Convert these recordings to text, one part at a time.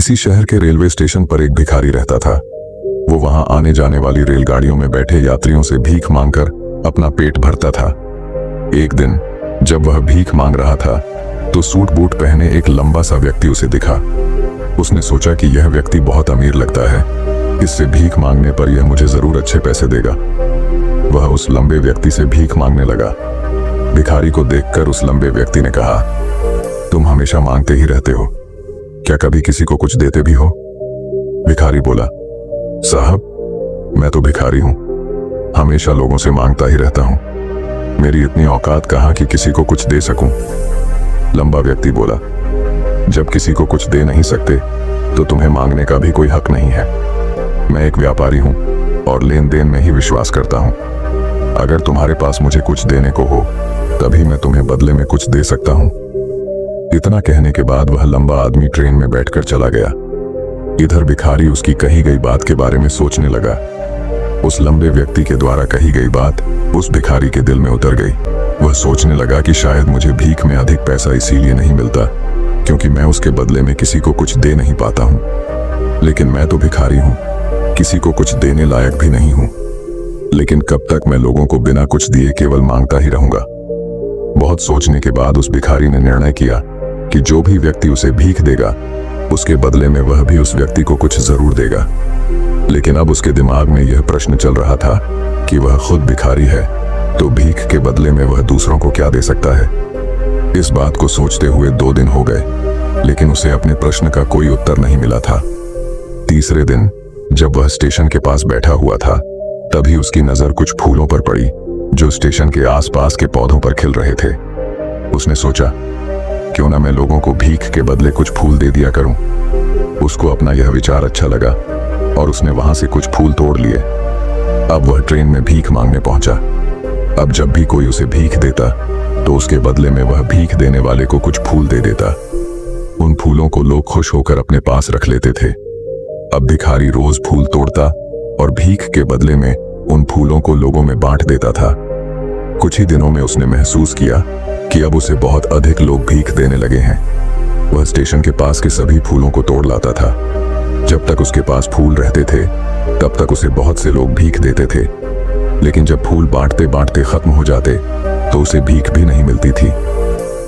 इसी शहर के रेलवे स्टेशन पर एक भिखारी रहता था। वो वहां आने जाने वाली रेलगाड़ियों में बैठे यात्रियों से भीख मांगकर अपना पेट भरता था। एक दिन जब वह भीख मांग रहा था तो सूट बूट पहने एक लंबा सा व्यक्ति उसे दिखा। उसने सोचा कि यह व्यक्ति बहुत अमीर लगता है, इससे भीख मांगने पर यह मुझे जरूर अच्छे पैसे देगा। वह उस लंबे व्यक्ति से भीख मांगने लगा। भिखारी को देखकर उस लंबे व्यक्ति ने कहा, तुम हमेशा मांगते ही रहते हो, क्या कभी किसी को कुछ देते भी हो? भिखारी बोला, साहब मैं तो भिखारी हूं, हमेशा लोगों से मांगता ही रहता हूं, मेरी इतनी औकात कहां कि किसी को कुछ दे सकूं। लंबा व्यक्ति बोला, जब किसी को कुछ दे नहीं सकते तो तुम्हें मांगने का भी कोई हक नहीं है। मैं एक व्यापारी हूं और लेन देन में ही विश्वास करता हूं। अगर तुम्हारे पास मुझे कुछ देने को हो तभी मैं तुम्हें बदले में कुछ दे सकता हूं। इतना कहने के बाद वह लंबा आदमी ट्रेन में बैठकर चला गया। इधर भिखारी उसकी कही गई बात के बारे में सोचने लगा। उस लंबे व्यक्ति के द्वारा कही गई बात उस भिखारी के दिल में उतर गई। वह सोचने लगा कि शायद मुझे भीख में अधिक पैसा इसीलिए नहीं मिलता क्योंकि मैं उसके बदले में किसी को कुछ दे नहीं पाता हूं। लेकिन मैं तो भिखारी हूं, किसी को कुछ देने लायक भी नहीं हूं। लेकिन कब तक मैं लोगों को बिना कुछ दिए केवल मांगता ही रहूंगा? बहुत सोचने के बाद उस भिखारी ने निर्णय किया कि जो भी व्यक्ति उसे भीख देगा उसके बदले में वह भी उस व्यक्ति को कुछ जरूर देगा। लेकिन अब उसके दिमाग में यह प्रश्न चल रहा था कि वह खुद भिखारी है तो भीख के बदले में वह दूसरों को क्या दे सकता है। इस बात को सोचते हुए 2 दिन हो गए लेकिन उसे अपने प्रश्न का कोई उत्तर नहीं मिला था। तीसरे दिन जब वह स्टेशन के पास बैठा हुआ था तभी उसकी नजर कुछ फूलों पर पड़ी जो स्टेशन के आसपास के पौधों पर खिल रहे थे। उसने सोचा, क्यों ना मैं लोगों को भीख के बदले कुछ फूल दे दिया करूं। उसको अपना यह विचार अच्छा लगा और उसने वहां से कुछ फूल तोड़ लिए। अब वह ट्रेन में भीख मांगने पहुंचा। अब जब भी कोई उसे भीख देता तो उसके बदले में वह भीख देने वाले को कुछ फूल दे देता। उन फूलों को लोग खुश होकर अपने पास रख लेते थे। अब भिखारी रोज फूल तोड़ता और भीख के बदले में उन फूलों को लोगों में बांट देता था। कुछ ही दिनों में उसने महसूस किया कि अब उसे बहुत अधिक लोग भीख देने लगे हैं। वह स्टेशन के पास के सभी फूलों को तोड़ लाता था। जब तक उसके पास फूल रहते थे तब तक उसे बहुत से लोग भीख देते थे। लेकिन जब फूल बांटते बांटते खत्म हो जाते तो उसे भीख भी नहीं मिलती थी।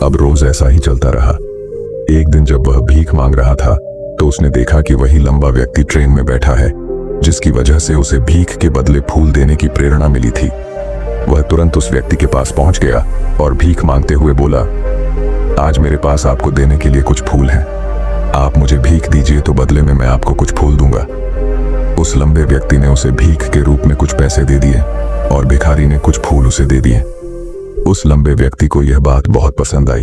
अब रोज ऐसा ही चलता रहा। एक दिन जब वह भीख मांग रहा था तो उसने देखा कि वही लंबा व्यक्ति ट्रेन में बैठा है जिसकी वजह से उसे भीख के बदले फूल देने की प्रेरणा मिली थी। वह तुरंत उस व्यक्ति के पास पहुंच गया और भीख मांगते हुए बोला, आज मेरे पास आपको देने के लिए कुछ फूल हैं। आप मुझे भीख दीजिए तो बदले में मैं आपको कुछ फूल दूंगा। उस लंबे व्यक्ति ने उसे भीख के रूप में कुछ पैसे दे दिए और भिखारी ने कुछ फूल उसे दे दिए। उस लंबे व्यक्ति को यह बात बहुत पसंद आई।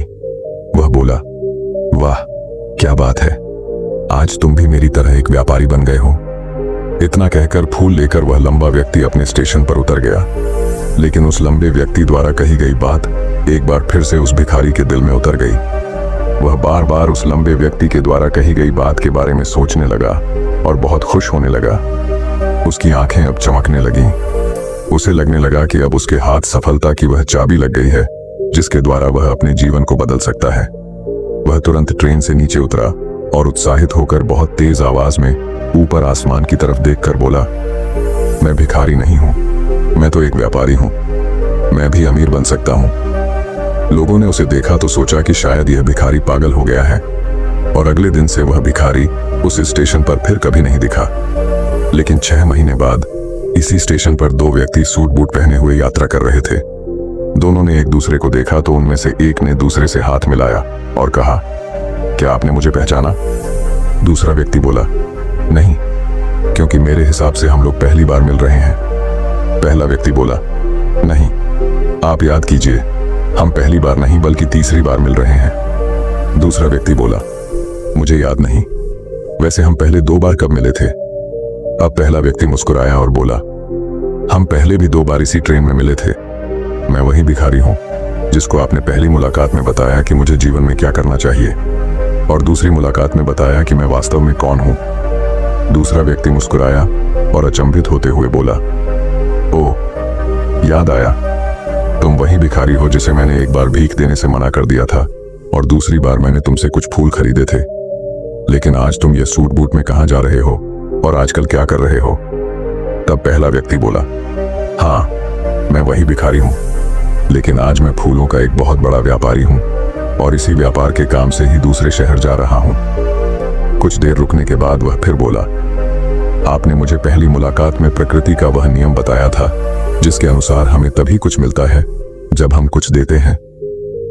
वह बोला, वाह क्या बात है, आज तुम भी मेरी तरह एक व्यापारी बन गए हो। इतना कहकर फूल लेकर वह लंबा व्यक्ति अपने स्टेशन पर उतर गया। लेकिन उस लंबे व्यक्ति द्वारा कही गई बात एक बार फिर से उस भिखारी के दिल में उतर गई। वह बार बार उस लंबे व्यक्ति के द्वारा कही गई बात के बारे में सोचने लगा और बहुत खुश होने लगा। उसकी आंखें अब चमकने लगीं। उसे लगने लगा कि अब उसके हाथ सफलता की वह चाबी लग गई है जिसके द्वारा वह अपने जीवन को बदल सकता है। वह तुरंत ट्रेन से नीचे उतरा और उत्साहित होकर बहुत तेज आवाज में ऊपर आसमान की तरफ देखकर बोला, मैं भिखारी नहीं हूं, मैं तो एक व्यापारी हूं, मैं भी अमीर बन सकता हूं। लोगों ने उसे देखा तो सोचा कि शायद यह भिखारी पागल हो गया है और अगले दिन से वह भिखारी उस स्टेशन पर फिर कभी नहीं दिखा। लेकिन 6 महीने बाद इसी स्टेशन पर 2 व्यक्ति सूट बूट पहने हुए यात्रा कर रहे थे। दोनों ने एक दूसरे को देखा तो उनमें से एक ने दूसरे से हाथ मिलाया और कहा, क्या आपने मुझे पहचाना? दूसरा व्यक्ति बोला, नहीं, क्योंकि मेरे हिसाब से हम लोग पहली बार मिल रहे हैं। पहला व्यक्ति बोला, नहीं, आप याद कीजिए, हम पहली बार नहीं बल्कि तीसरी बार मिल रहे हैं। दूसरा व्यक्ति बोला, मुझे याद नहीं, वैसे हम पहले 2 बार कब मिले थे? अब पहला व्यक्ति मुस्कुराया और बोला, हम पहले भी 2 बार इसी ट्रेन में मिले थे। मैं वही भिखारी हूं जिसको आपने पहली मुलाकात में बताया कि मुझे जीवन में क्या करना चाहिए और दूसरी मुलाकात में बताया कि मैं वास्तव में कौन हूं। दूसरा व्यक्ति मुस्कुराया और अचंभित होते हुए बोला, ओह, याद आया, तुम वही भिखारी हो जिसे मैंने एक बार भीख देने से मना कर दिया था और दूसरी बार मैंने तुमसे कुछ फूल खरीदे थे। लेकिन आज तुम ये सूट बूट में कहाँ जा रहे हो और आजकल क्या कर रहे हो? तब पहला व्यक्ति बोला, हाँ, मैं वही भिखारी हूँ, लेकिन आज मैं फूलों का एक बहुत बड़ा व्यापारी हूँ और इसी व्यापार के काम से ही दूसरे शहर जा रहा हूँ। कुछ देर रुकने के बाद वह फिर बोला, आपने मुझे पहली मुलाकात में प्रकृति का वह नियम बताया था जिसके अनुसार हमें तभी कुछ मिलता है जब हम कुछ देते हैं।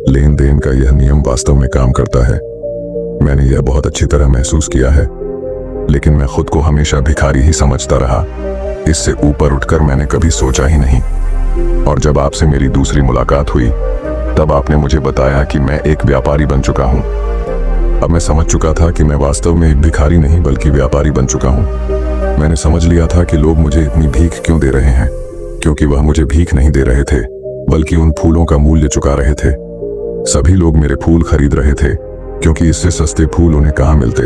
लेन देन का यह नियम वास्तव में काम करता है। मैंने यह बहुत अच्छी तरह महसूस किया है, लेकिन मैं खुद को हमेशा भिखारी ही समझता रहा। इससे ऊपर उठकर मैंने कभी सोचा ही नहीं। और जब आपसे मेरी दूसरी मुलाकात हुई तब आपने मुझे बताया कि मैं एक व्यापारी बन चुका हूँ। अब मैं समझ चुका था कि मैं वास्तव में एक भिखारी नहीं बल्कि व्यापारी बन चुका हूँ। मैंने समझ लिया था कि लोग मुझे इतनी भीख क्यों दे रहे हैं, क्योंकि वह मुझे भीख नहीं दे रहे थे बल्कि उन फूलों का मूल्य चुका रहे थे। सभी लोग मेरे फूल खरीद रहे थे क्योंकि इससे सस्ते फूल उन्हें कहाँ मिलते।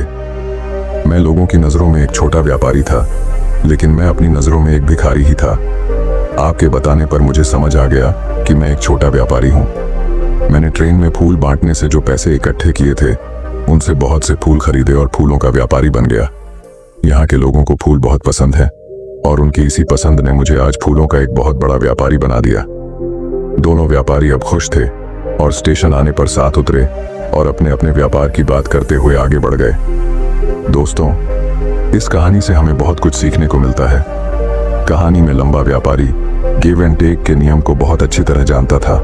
मैं लोगों की नजरों में एक छोटा व्यापारी था, लेकिन मैं अपनी नजरों में एक भिखारी ही था। आपके बताने पर मुझे समझ आ गया कि मैं एक छोटा व्यापारी हूँ। मैंने ट्रेन में फूल बांटने से जो पैसे इकट्ठे किए थे उनसे बहुत से फूल खरीदे और फूलों का व्यापारी बन गया। यहाँ के लोगों को फूल बहुत पसंद है और उनकी इसी पसंद ने मुझे आज फूलों का एक बहुत बड़ा व्यापारी बना दिया। दोनों व्यापारी अब खुश थे और स्टेशन आने पर साथ उतरे और अपने अपने व्यापार की बात करते हुए आगे बढ़ गए। दोस्तों, इस कहानी से हमें बहुत कुछ सीखने को मिलता है। कहानी में लंबा व्यापारी गिव एंड टेक के नियम को बहुत अच्छी तरह जानता था।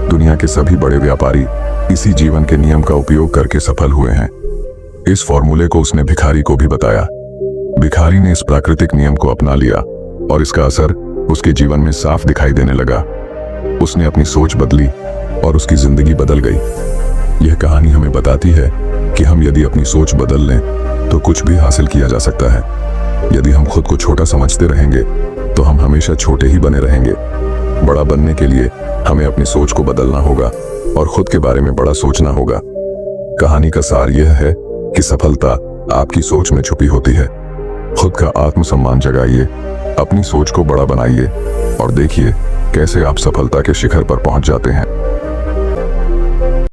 दुनिया के सभी बड़े व्यापारी इसी जीवन के नियम का उपयोग करके सफल हुए हैं। इस फॉर्मूले को उसने भिखारी को भी बताया। भिखारी ने इस प्राकृतिक नियम को अपना लिया और इसका असर उसके जीवन में साफ दिखाई देने लगा। उसने अपनी सोच बदली और उसकी जिंदगी बदल गई। यह कहानी हमें बताती है कि हम यदि अपनी सोच बदल लें तो कुछ भी हासिल किया जा सकता है। यदि हम खुद को छोटा समझते रहेंगे तो हम हमेशा छोटे ही बने रहेंगे। बड़ा बनने के लिए हमें अपनी सोच को बदलना होगा और खुद के बारे में बड़ा सोचना होगा। कहानी का सार यह है कि सफलता आपकी सोच में छुपी होती है। खुद का आत्मसम्मान जगाइए, अपनी सोच को बड़ा बनाइए और देखिए कैसे आप सफलता के शिखर पर पहुंच जाते हैं।